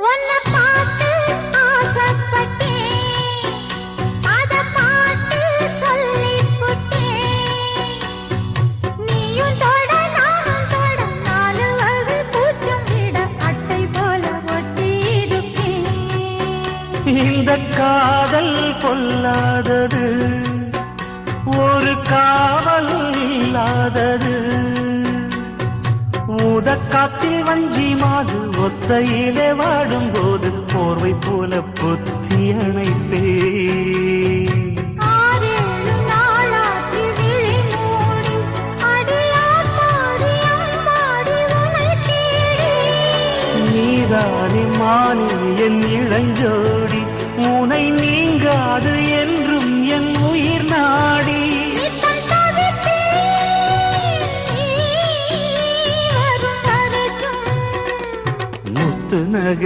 உன்னை பார்த்து ஆசைப்பட்டேன், அத பாட்டு சொல்லிப் புட்டேன். நீயும் தொட நானும் தொட, நாலு வகை பூச்சும் விட அட்டை போல ஒட்டியிருப்பேன். இந்த காதல் பொல்லாதது, ஒரு காவல் இல்லாதது. ஊதக்காத்தில் வஞ்சி மாது ஒத்தையிலே வாடும்போது போர்வை போல பொத்தி அணைப்பேன். 6-7 நாளாச்சு விழி மூடி, அடியாத்தாடி அம்மாடி உனை தேடி. நீதானே மானே என் இளஞ்சோடி, உனை நீங்காது என்றும் என் உயிர் நாடி. நித்தம் தவித்தேன், நீ வரும் வரைக்கும். முத்து நகை